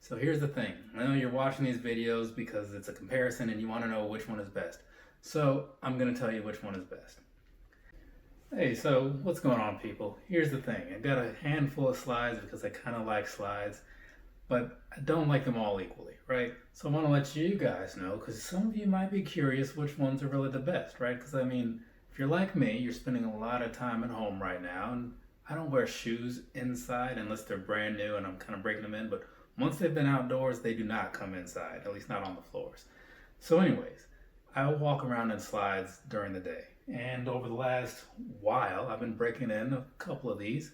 So here's the thing. I know you're watching these videos because it's a comparison and you want to know which one is best. So I'm going to tell you which one is best. Hey, so what's going on, people? Here's the thing. I've got a handful of slides because I kind of like slides, but I don't like them all equally, right? So I want to let you guys know, because some of you might be curious which ones are really the best, right? Because I mean, if you're like me, you're spending a lot of time at home right now, and I don't wear shoes inside unless they're brand new and I'm kind of breaking them in, but once they've been outdoors, they do not come inside, at least not on the floors. So anyways, I walk around in slides during the day. And over the last while, I've been breaking in a couple of these,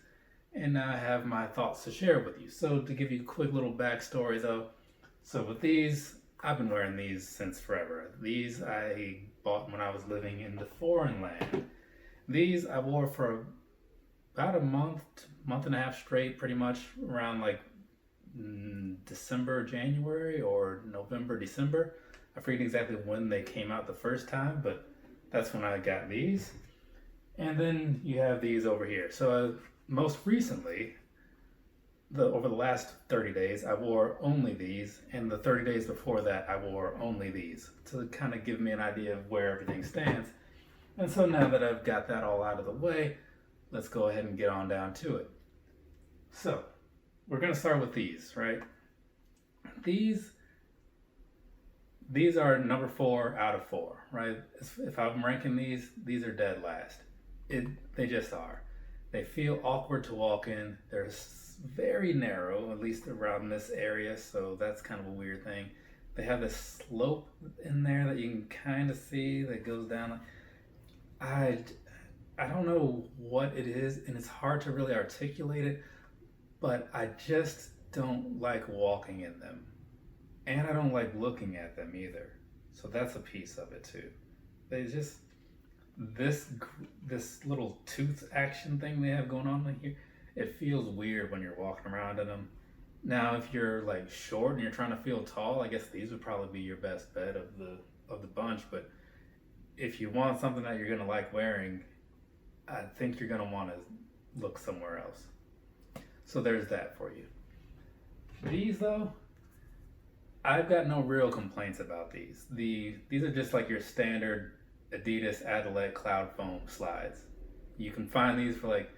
and now I have my thoughts to share with you. So to give you a quick little backstory though, so with these, I've been wearing these since forever. These I bought when I was living in the foreign land. These I wore for about a month and a half straight, pretty much around like December, January, or November, December. I forget exactly when they came out the first time, but that's when I got these. And then you have these over here. So most recently, over the last 30 days, I wore only these, and the 30 days before that, I wore only these to kind of give me an idea of where everything stands. And so now that I've got that all out of the way, let's go ahead and get on down to it. So we're going to start with these, right? These are number 4 out of 4, right? If I'm ranking these are dead last. They just are. They feel awkward to walk in. They're very narrow, at least around this area, so that's kind of a weird thing. They have this slope in there that you can kind of see that goes down. I don't know what it is, and it's hard to really articulate it, but I just don't like walking in them. And I don't like looking at them either. So that's a piece of it too. They just, this little tooth action thing they have going on here, it feels weird when you're walking around in them. Now, if you're like short and you're trying to feel tall, I guess these would probably be your best bet of the bunch. But if you want something that you're gonna like wearing, I think you're gonna want to look somewhere else. So there's that for you. These though, I've got no real complaints about these. These are just like your standard Adidas Adilette Cloudfoam Slides. You can find these for like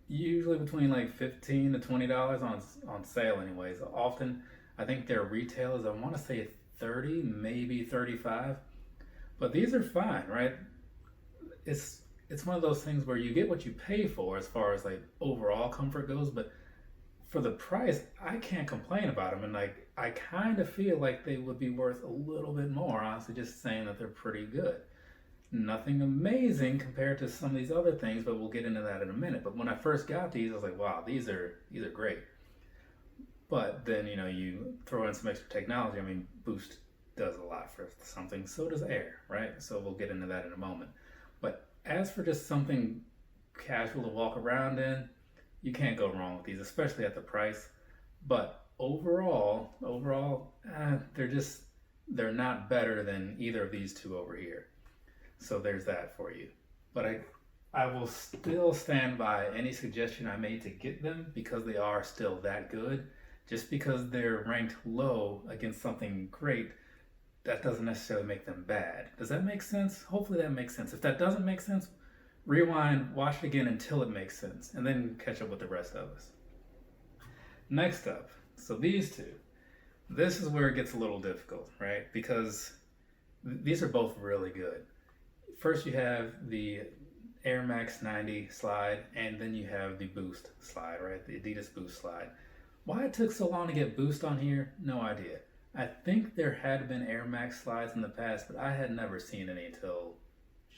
usually between like $15 to $20 on sale anyways. Often I think their retail is, I want to say 30, maybe 35. But these are fine, right? It's one of those things where you get what you pay for as far as like overall comfort goes, but for the price, I can't complain about them. And like, I kind of feel like they would be worth a little bit more, honestly, just saying that they're pretty good. Nothing amazing compared to some of these other things, but we'll get into that in a minute. But when I first got these, I was like, wow, these are great. But then, you know, you throw in some extra technology. I mean, Boost does a lot for something, so does Air, right? So we'll get into that in a moment. But as for just something casual to walk around in, you can't go wrong with these, especially at the price. But overall, they're not better than either of these two over here. So there's that for you. But I will still stand by any suggestion I made to get them, because they are still that good. Just because they're ranked low against something great, that doesn't necessarily make them bad. Does that make sense? Hopefully that makes sense. If that doesn't make sense, rewind, watch it again until it makes sense, and then catch up with the rest of us. Next up, so these two. This is where it gets a little difficult, right? Because these are both really good. First you have the Air Max 90 slide, and then you have the Boost slide, right? The Adidas Boost slide. Why it took so long to get Boost on here, no idea. I think there had been Air Max slides in the past, but I had never seen any until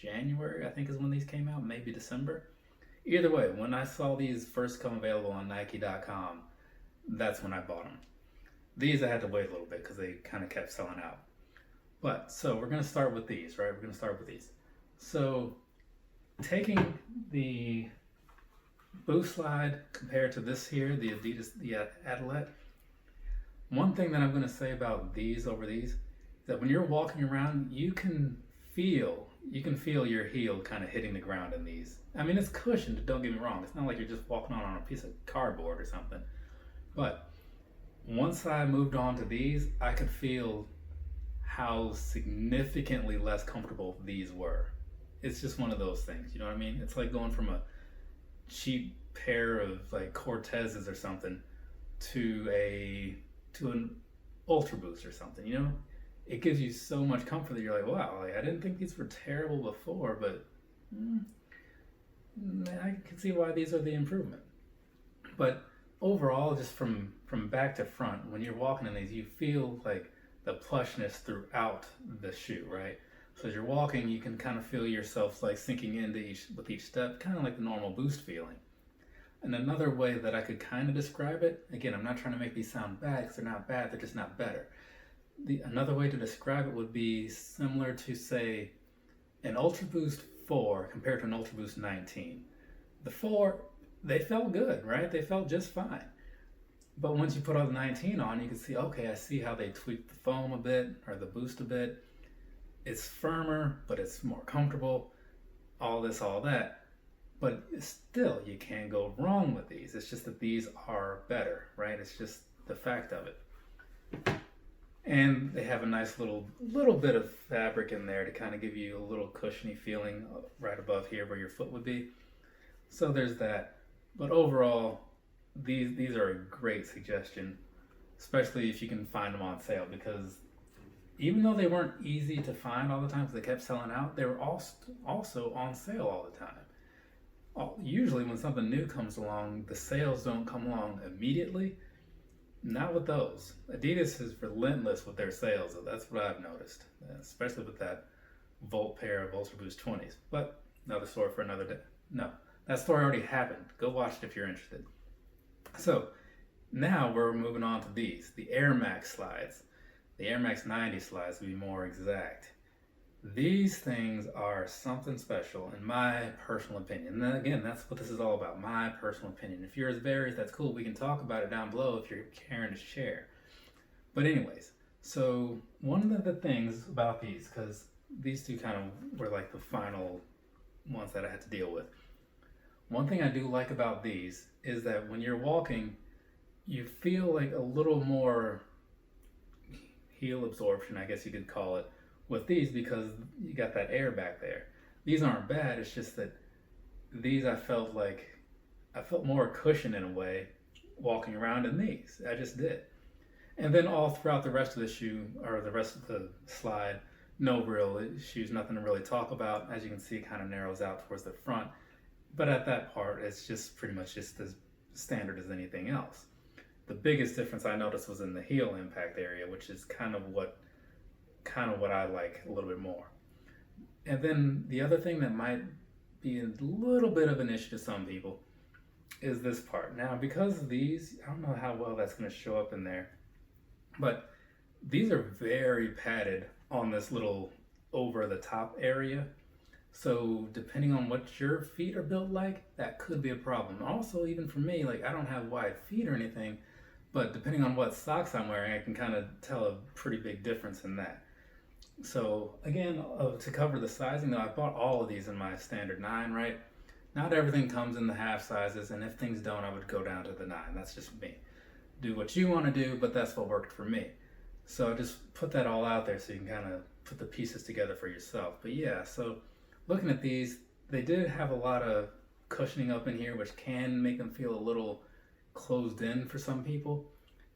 January, I think is when these came out, maybe December. Either way, when I saw these first come available on Nike.com, that's when I bought them. These I had to wait a little bit because they kind of kept selling out. But, so we're going to start with these, right? We're going to start with these. So, taking the Boost slide compared to this here, the Adidas, the Adilette, one thing that I'm going to say about these over these, is that when you're walking around, you can feel your heel kind of hitting the ground in these. I mean, it's cushioned, don't get me wrong. It's not like you're just walking on a piece of cardboard or something. But Once I moved on to these, I could feel how significantly less comfortable these were. It's just one of those things, you know what I mean? It's like going from a cheap pair of like Cortezes or something to an Ultra Boost or something, you know? It gives you so much comfort that you're like, wow, like, I didn't think these were terrible before, but I can see why these are the improvement. But overall, just from back to front, when you're walking in these, you feel like the plushness throughout the shoe, right? So as you're walking, you can kind of feel yourself like sinking into with each step, kind of like the normal Boost feeling. And another way that I could kind of describe it, again, I'm not trying to make these sound bad because they're not bad, they're just not better. Another way to describe it would be similar to, say, an Ultra Boost 4 compared to an Ultra Boost 19. The 4, they felt good, right? They felt just fine. But once you put all the 19 on, you can see, okay, I see how they tweaked the foam a bit, or the Boost a bit. It's firmer, but it's more comfortable, all this, all that. But still, you can't go wrong with these. It's just that these are better, right? It's just the fact of it. And they have a nice little bit of fabric in there to kind of give you a little cushiony feeling right above here where your foot would be. So there's that. But overall, these are a great suggestion, especially if you can find them on sale, because even though they weren't easy to find all the time because they kept selling out, they were also on sale all the time. Usually when something new comes along, the sales don't come along immediately. Not with those. Adidas is relentless with their sales. That's what I've noticed, especially with that Volt pair of Ultra Boost 20s. But another story for another day. No, that story already happened. Go watch it if you're interested. So now we're moving on to these, the Air Max slides. The Air Max 90 slides to be more exact. These things are something special in my personal opinion. And again, that's what this is all about, my personal opinion. If yours varies, that's cool. We can talk about it down below if you're caring to share. But anyways, so one of the things about these, because these two kind of were like the final ones that I had to deal with. One thing I do like about these is that when you're walking, you feel like a little more heel absorption, I guess you could call it, with these because you got that air back there. These aren't bad, it's just that these I felt more cushion in a way walking around in these. I just did. And then all throughout the rest of the shoe, or the rest of the slide, no real issues, nothing to really talk about. As you can see, it kind of narrows out towards the front. But at that part, it's just pretty much just as standard as anything else. The biggest difference I noticed was in the heel impact area, which is kind of what I like a little bit more. And then the other thing that might be a little bit of an issue to some people is this part. Now, because of these, I don't know how well that's going to show up in there, but these are very padded on this little over the top area. So depending on what your feet are built like, that could be a problem. Also, even for me, like I don't have wide feet or anything, but depending on what socks I'm wearing, I can kind of tell a pretty big difference in that. So again, to cover the sizing though, I bought all of these in my standard 9, right? Not everything comes in the half sizes, and if things don't, I would go down to the 9. That's just me. Do what you want to do, but that's what worked for me. So I just put that all out there so you can kind of put the pieces together for yourself. But yeah, so looking at these, they did have a lot of cushioning up in here, which can make them feel a little closed in for some people.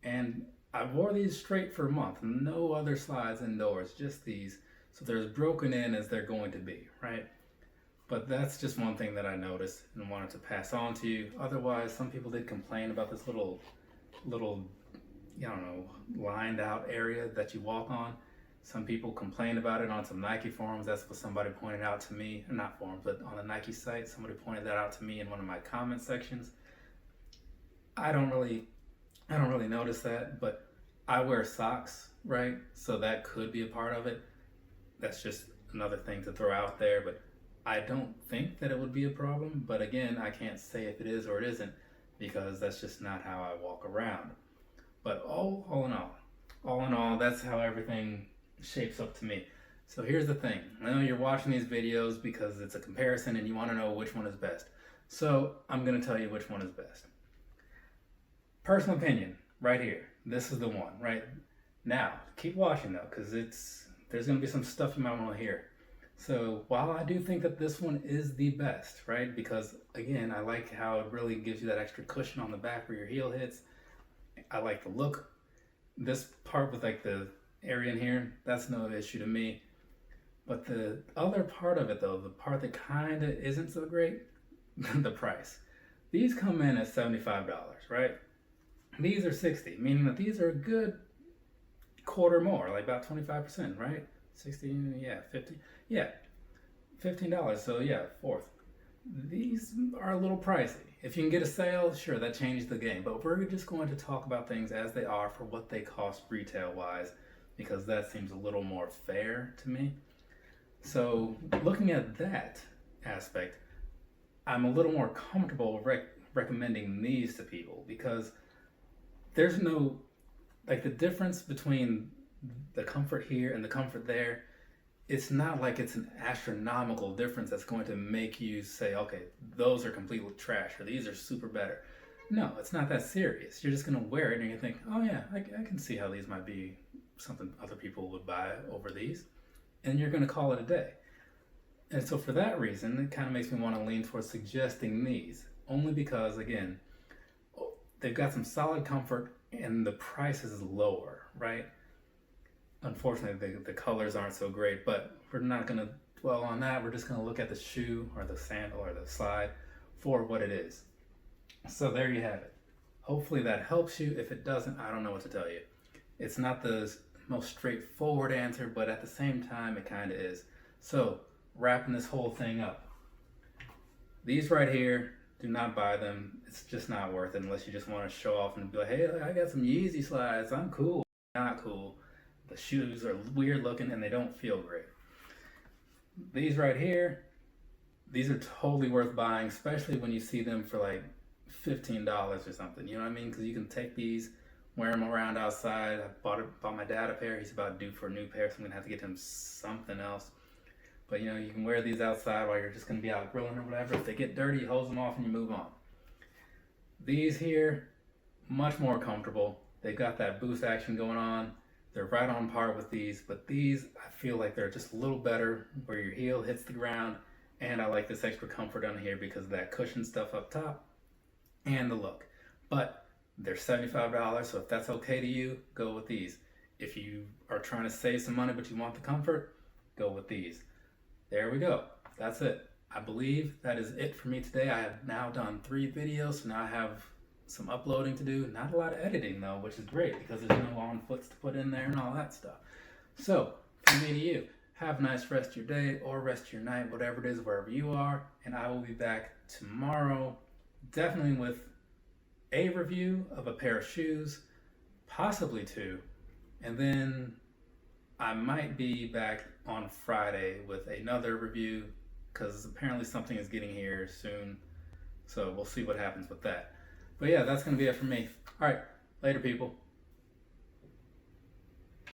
And I wore these straight for a month, no other slides indoors, just these. So they're as broken in as they're going to be, right? But that's just one thing that I noticed and wanted to pass on to you. Otherwise, some people did complain about this little, I don't know, lined out area that you walk on. Some people complained about it on some Nike forums. That's what somebody pointed out to me, or not forums, but on the Nike site, somebody pointed that out to me in one of my comment sections. I don't really notice that, but I wear socks, right? So that could be a part of it. That's just another thing to throw out there, but I don't think that it would be a problem. But again, I can't say if it is or it isn't, because that's just not how I walk around. But all in all, that's how everything shapes up to me. So here's the thing. I know you're watching these videos because it's a comparison and you want to know which one is best. So I'm going to tell you which one is best. Personal opinion, right here. this is the one, right? Now, keep watching though, because there's going to be some stuff you might want to hear. So while I do think that this one is the best, right? Because again, I like how it really gives you that extra cushion on the back where your heel hits. I like the look. This part with like the area in here, that's no issue to me. But the other part of it though, the part that kind of isn't so great, the price. These come in at $75, right? These are $60, meaning that these are a good quarter more, like about 25%, right? 60, yeah, 50, yeah, $15. So yeah, fourth. These are a little pricey. If you can get a sale, sure, that changes the game. But we're just going to talk about things as they are for what they cost retail-wise, because that seems a little more fair to me. So looking at that aspect, I'm a little more comfortable recommending these to people, because there's no, like, the difference between the comfort here and the comfort there, it's not like it's an astronomical difference that's going to make you say, okay, those are completely trash or these are super better. No, it's not that serious. You're just going to wear it and you think, oh yeah, I can see how these might be something other people would buy over these. And you're going to call it a day. And so for that reason, it kind of makes me want to lean towards suggesting these. Only because, again, they've got some solid comfort and the price is lower, right? Unfortunately, the colors aren't so great, but we're not going to dwell on that. We're just going to look at the shoe or the sandal or the slide for what it is. So there you have it. Hopefully that helps you. If it doesn't, I don't know what to tell you. It's not the most straightforward answer, but at the same time, it kind of is. So wrapping this whole thing up. These right here, do not buy them. It's just not worth it unless you just want to show off and be like, hey, I got some Yeezy slides. I'm cool. Not cool. The shoes are weird looking and they don't feel great. These right here, these are totally worth buying, especially when you see them for like $15 or something. You know what I mean? Because you can take these, wear them around outside. I bought my dad a pair. He's about due for a new pair, so I'm gonna have to get him something else. But you know, you can wear these outside while you're just gonna be out grilling or whatever. If they get dirty, you hose them off and you move on. These here, much more comfortable. They've got that boost action going on. They're right on par with these, but these, I feel like they're just a little better where your heel hits the ground, and I like this extra comfort on here because of that cushion stuff up top and the look. But they're $75, so if that's okay to you, go with these. If you are trying to save some money but you want the comfort, go with these. There we go. That's it. I believe that is it for me today. I have now done 3 videos, so now I have some uploading to do. Not a lot of editing though, which is great because there's no on foots to put in there and all that stuff. So from me to you, have a nice rest of your day or rest of your night, whatever it is, wherever you are. And I will be back tomorrow, definitely with a review of a pair of shoes, possibly 2. And then I might be back on Friday with another review because apparently something is getting here soon. So we'll see what happens with that. But yeah, that's going to be it for me. All right, later people.